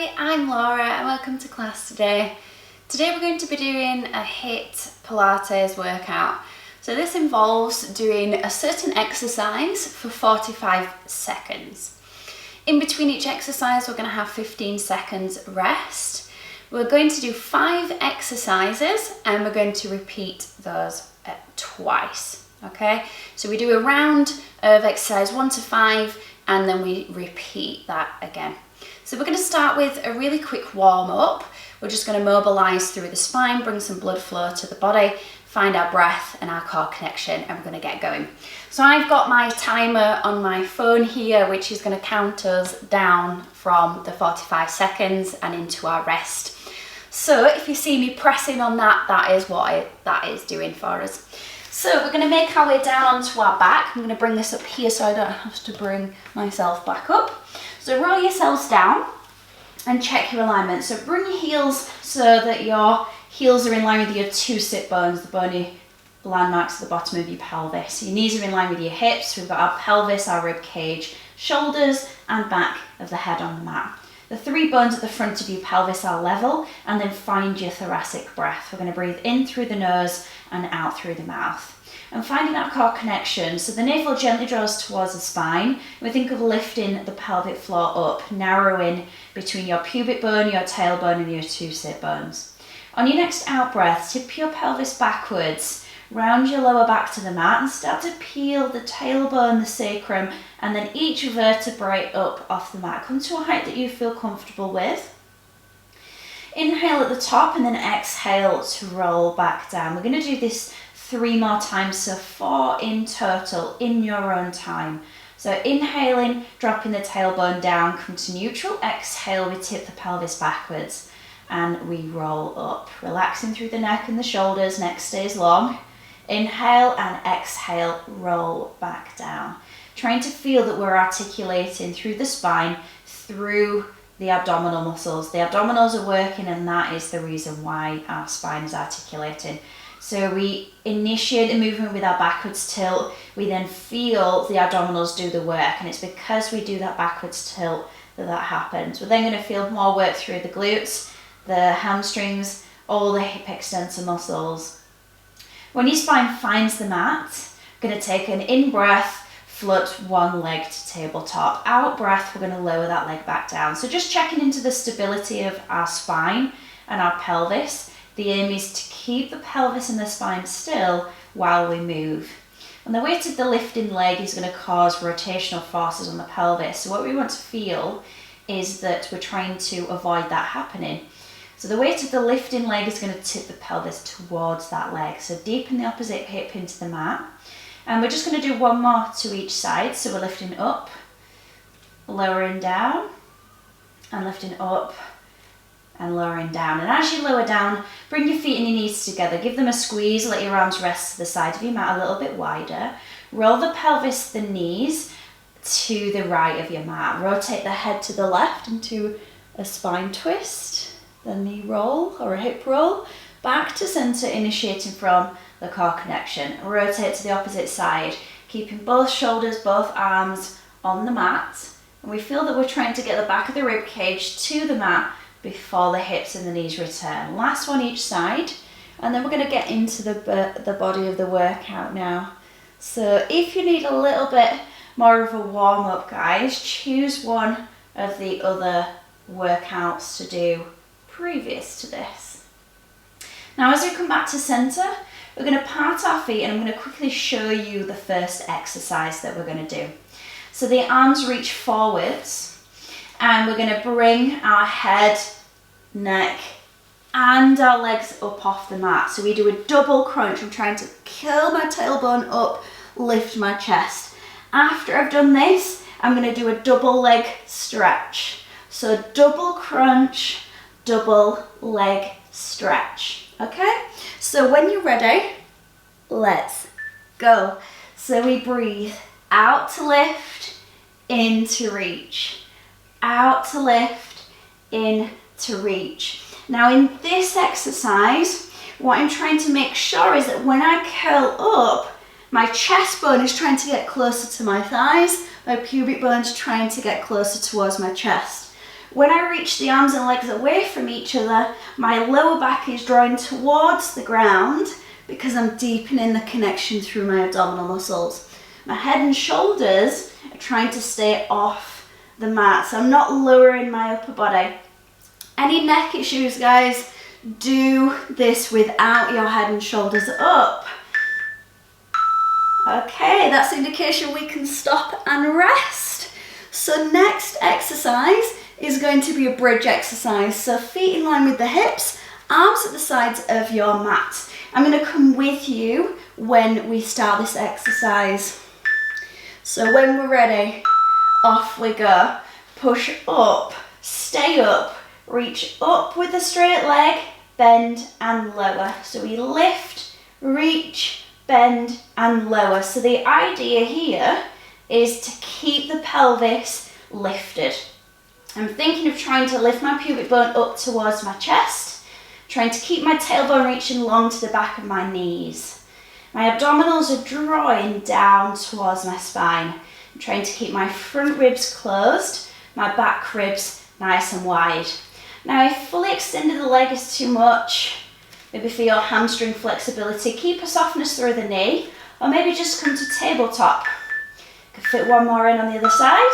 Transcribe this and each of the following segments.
Hi, I'm Laura and welcome to class today. Today we're going to be doing a HIIT Pilates workout. So this involves doing a certain exercise for 45 seconds. In between each exercise we're going to have 15 seconds rest. We're going to do 5 exercises and we're going to repeat those twice. Okay, so we do a round of exercise 1 to 5 and then we repeat that again. So we're going to start with a really quick warm up. We're just going to mobilize through the spine, bring some blood flow to the body, find our breath and our core connection, and we're going to get going. So I've got my timer on my phone here, which is going to count us down from the 45 seconds and into our rest. So if you see me pressing on that, that is what that is doing for us. So we're going to make our way down onto our back. I'm going to bring this up here so I don't have to bring myself back up. So roll yourselves down and check your alignment. So bring your heels so that your heels are in line with your 2 sit bones, the bony landmarks at the bottom of your pelvis. Your knees are in line with your hips. We've got our pelvis, our rib cage, shoulders and back of the head on the mat. The 3 bones at the front of your pelvis are level, and then find your thoracic breath. We're going to breathe in through the nose and out through the mouth. And finding that core connection. So the navel gently draws towards the spine. We think of lifting the pelvic floor up, narrowing between your pubic bone, your tailbone and your 2 sit bones. On your next out breath, tip your pelvis backwards, round your lower back to the mat and start to peel the tailbone, the sacrum, and then each vertebrae up off the mat. Come to a height that you feel comfortable with. Inhale at the top and then exhale to roll back down. We're going to do this 3 more times, so 4 in total in your own time. So inhaling, dropping the tailbone down, come to neutral. Exhale, we tip the pelvis backwards and we roll up, relaxing through the neck and the shoulders. Neck stays long. Inhale and exhale, roll back down. Trying to feel that we're articulating through the spine, through the abdominal muscles. The abdominals are working, and that is the reason why our spine is articulating. So we initiate the movement with our backwards tilt. We then feel the abdominals do the work, and it's because we do that backwards tilt that happens. We're then going to feel more work through the glutes, the hamstrings, all the hip extensor muscles. When your spine finds the mat, we're going to take an in breath, float one leg to tabletop. Out breath, we're going to lower that leg back down. So just checking into the stability of our spine and our pelvis. The aim is to keep the pelvis and the spine still while we move. And the weight of the lifting leg is going to cause rotational forces on the pelvis. So what we want to feel is that we're trying to avoid that happening. So the weight of the lifting leg is going to tip the pelvis towards that leg. So deepen the opposite hip into the mat. And we're just going to do 1 more to each side. So we're lifting up, lowering down, and lifting up, and lowering down. And as you lower down, bring your feet and your knees together. Give them a squeeze, let your arms rest to the side of your mat a little bit wider. Roll the pelvis, the knees to the right of your mat. Rotate the head to the left into a spine twist. Then knee roll or a hip roll. Back to center, initiating from the core connection. Rotate to the opposite side, keeping both shoulders, both arms on the mat. And we feel that we're trying to get the back of the rib cage to the mat before the hips and the knees return. Last one each side, and then we're going to get into the body of the workout now. So if you need a little bit more of a warm up, guys, choose one of the other workouts to do previous to this. Now as we come back to center, we're going to part our feet and I'm going to quickly show you the first exercise that we're going to do. So the arms reach forwards and we're going to bring our head, neck and our legs up off the mat. So we do a double crunch. I'm trying to curl my tailbone up, lift my chest. After I've done this, I'm going to do a double leg stretch. So double crunch, double leg stretch. Okay, so when you're ready, let's go. So we breathe out to lift, in to reach, out to lift, in to reach. Now in this exercise, what I'm trying to make sure is that when I curl up, my chest bone is trying to get closer to my thighs, my pubic bone is trying to get closer towards my chest. When I reach the arms and legs away from each other, my lower back is drawing towards the ground because I'm deepening the connection through my abdominal muscles. My head and shoulders are trying to stay off the mat, so I'm not lowering my upper body. Any neck issues, guys, do this without your head and shoulders up. Okay, that's the indication we can stop and rest. So next exercise is going to be a bridge exercise. So feet in line with the hips, arms at the sides of your mat. I'm going to come with you when we start this exercise. So when we're ready, off we go. Push up, stay up, reach up with a straight leg, bend and lower. So we lift, reach, bend and lower. So the idea here is to keep the pelvis lifted. I'm thinking of trying to lift my pubic bone up towards my chest, trying to keep my tailbone reaching long to the back of my knees. My abdominals are drawing down towards my spine. I'm trying to keep my front ribs closed, my back ribs nice and wide. Now if fully extended the leg is too much, maybe for your hamstring flexibility, keep a softness through the knee, or maybe just come to tabletop. You can fit one more in on the other side.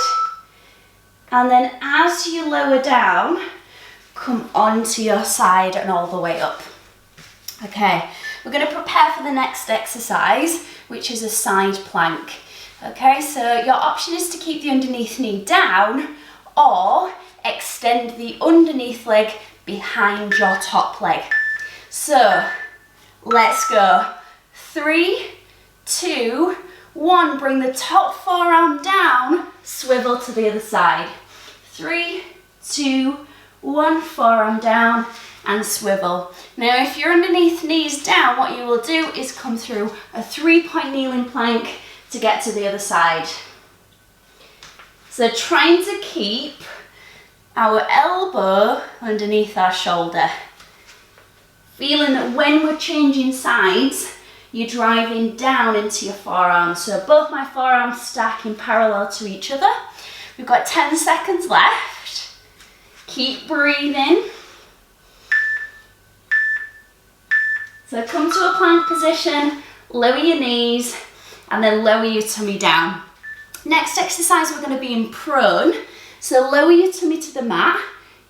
And then as you lower down, come onto your side and all the way up. Okay, we're going to prepare for the next exercise, which is a side plank. Okay, so your option is to keep the underneath knee down or extend the underneath leg behind your top leg. So let's go. 3, 2, 1. Bring the top forearm down, swivel to the other side. 3, 2, 1. Forearm down and swivel. Now if your underneath knee's down, what you will do is come through a 3-point kneeling plank to get to the other side. So trying to keep our elbow underneath our shoulder. Feeling that when we're changing sides, you're driving down into your forearms. So both my forearms stack in parallel to each other. We've got 10 seconds left. Keep breathing. So come to a plank position, lower your knees, and then lower your tummy down. Next exercise, we're going to be in prone. So lower your tummy to the mat,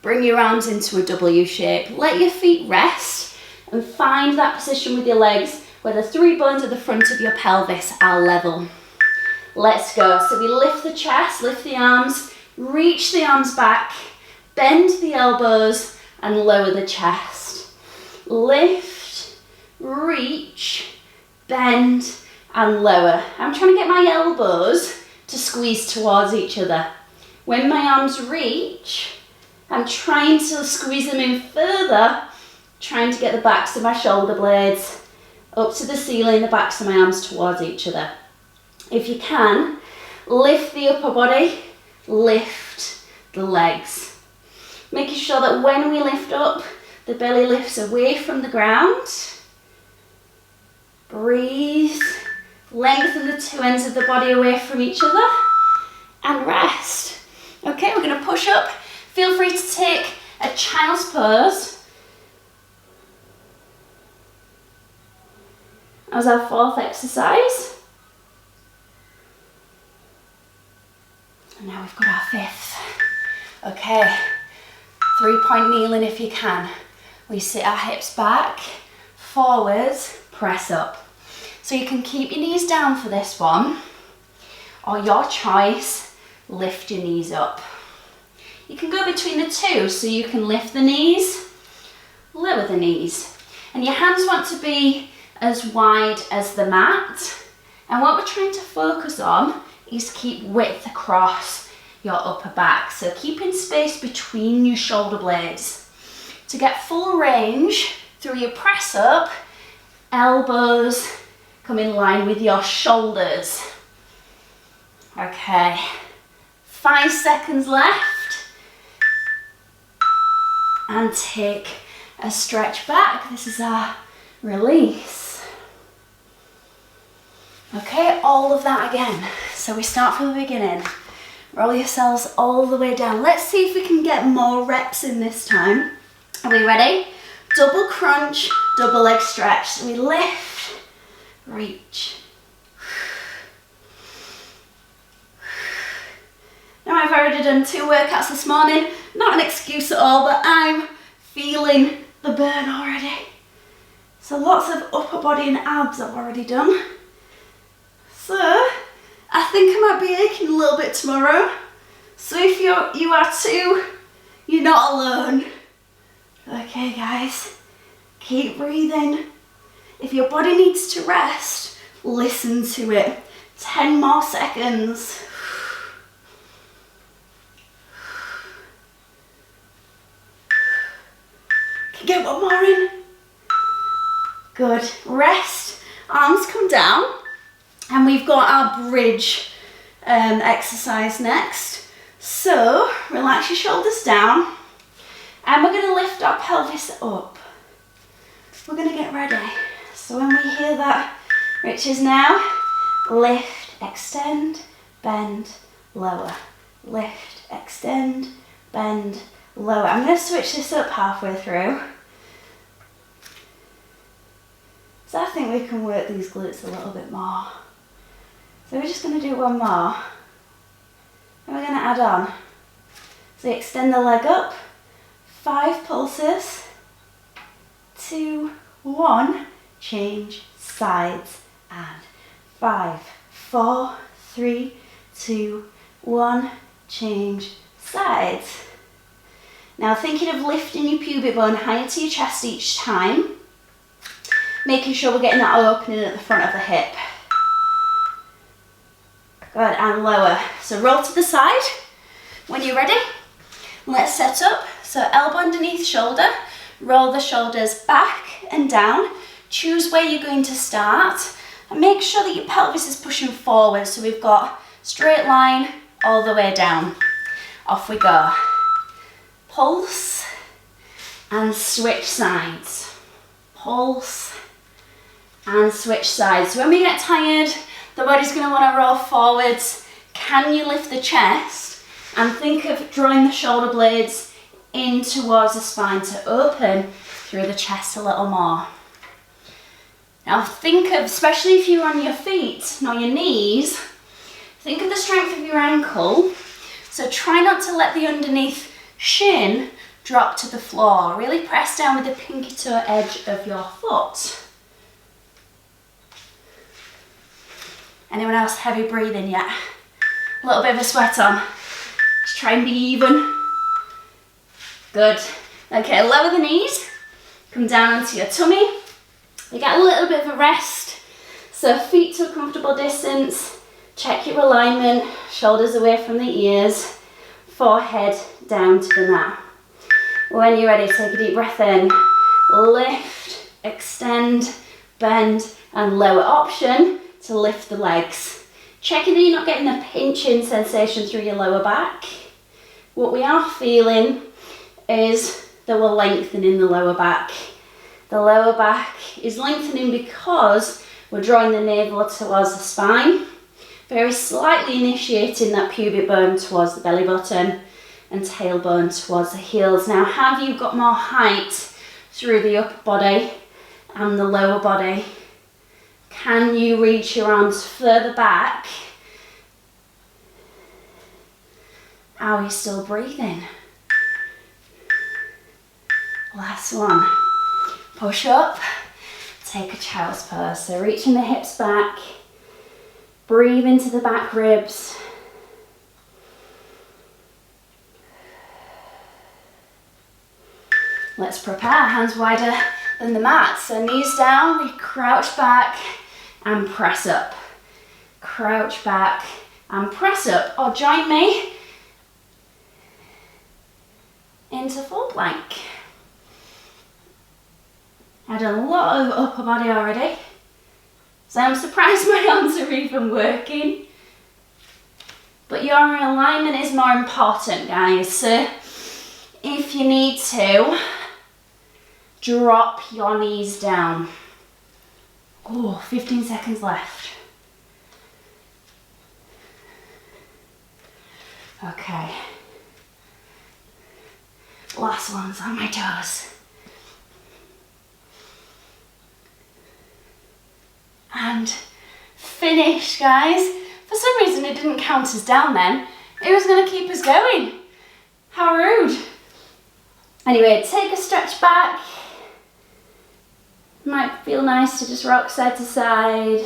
bring your arms into a W shape. Let your feet rest and find that position with your legs where the 3 bones at the front of your pelvis are level. Let's go. So we lift the chest, lift the arms, reach the arms back, bend the elbows and lower the chest. Lift, reach, bend and lower. I'm trying to get my elbows to squeeze towards each other. When my arms reach, I'm trying to squeeze them in further, trying to get the backs of my shoulder blades up to the ceiling, the backs of my arms towards each other. If you can, lift the upper body, lift the legs. Making sure that when we lift up, the belly lifts away from the ground. Breathe, lengthen the 2 ends of the body away from each other and rest. Okay, we're going to push up. Feel free to take a child's pose as our 4th exercise. And now we've got our 5th. Okay, 3-point kneeling if you can. We sit our hips back, forwards, press up. So you can keep your knees down for this one, or your choice, lift your knees up. You can go between the two, so you can lift the knees, lower the knees. And your hands want to be as wide as the mat. And what we're trying to focus on is keep width across your upper back. So keeping space between your shoulder blades. To get full range through your press up, elbows come in line with your shoulders. Okay, 5 seconds left. And take a stretch back. This is our release. Okay, all of that again. So we start from the beginning. Roll yourselves all the way down. Let's see if we can get more reps in this time. Are we ready? Double crunch, double leg stretch. So we lift, reach. Now I've already done 2 workouts this morning. Not an excuse at all, but I'm feeling the burn already. So lots of upper body and abs I've already done. So I think I might be aching a little bit tomorrow. So if you are too, you're not alone. Okay guys, keep breathing. If your body needs to rest, listen to it. 10 more seconds. Can you get one more in? Good. Rest, arms come down, and we've got our bridge exercise next. So relax your shoulders down, and we're going to lift our pelvis up. We're going to get ready. So when we hear that, reaches now, lift, extend, bend, lower. Lift, extend, bend, lower. I'm going to switch this up halfway through. So I think we can work these glutes a little bit more. So we're just going to do one more. And we're going to add on. So extend the leg up. 5 pulses. 2, 1. Change sides. And 5, 4, 3, 2, 1. Change sides. Now thinking of lifting your pubic bone higher to your chest each time. Making sure we're getting that opening at the front of the hip. Good, and lower. So roll to the side. When you're ready, let's set up. So elbow underneath shoulder. Roll the shoulders back and down. Choose where you're going to start. And make sure that your pelvis is pushing forward. So we've got straight line all the way down. Off we go. Pulse and switch sides. Pulse and switch sides. So when we get tired, the body's going to want to roll forwards. Can you lift the chest? And think of drawing the shoulder blades in towards the spine to open through the chest a little more. Now think of, especially if you're on your feet, not your knees, think of the strength of your ankle. So try not to let the underneath shin drop to the floor. Really press down with the pinky toe edge of your foot. Anyone else heavy breathing yet? A little bit of a sweat on. Just try and be even. Good. Okay, lower the knees. Come down onto your tummy. You get a little bit of a rest. So feet to a comfortable distance. Check your alignment. Shoulders away from the ears. Forehead down to the mat. When you're ready, take a deep breath in. Lift, extend, bend, and lower. Option to lift the legs. Checking that you're not getting a pinching sensation through your lower back. What we are feeling is that we're lengthening the lower back. The lower back is lengthening because we're drawing the navel towards the spine. Very slightly initiating that pubic bone towards the belly button and tailbone towards the heels. Now, have you got more height through the upper body and the lower body? Can you reach your arms further back? Are you still breathing? Last one. Push up, take a child's pose. So reaching the hips back, breathe into the back ribs. Let's prepare, hands wider than the mat. So knees down, we crouch back and press up. Crouch back and press up. Or join me into full plank. I've done a lot of upper body already, so I'm surprised my arms are even working. But your alignment is more important, guys. So if you need to, drop your knees down. Oh, 15 seconds left. Okay. Last one's on my toes. And finish, guys. For some reason it didn't count us down then. It was going to keep us going. How rude. Anyway, take a stretch back. Might feel nice to just rock side to side.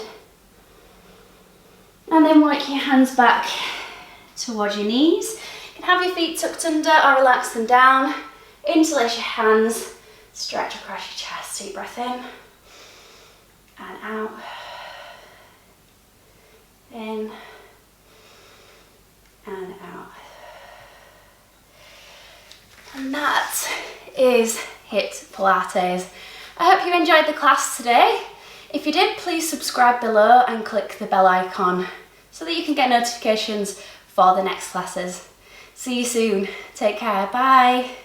And then work your hands back towards your knees. You can have your feet tucked under or relax them down. Interlace your hands. Stretch across your chest. Deep breath in. And out. In. And out. And that is HIIT Pilates. I hope you enjoyed the class today. If you did, please subscribe below and click the bell icon so that you can get notifications for the next classes. See you soon. Take care. Bye.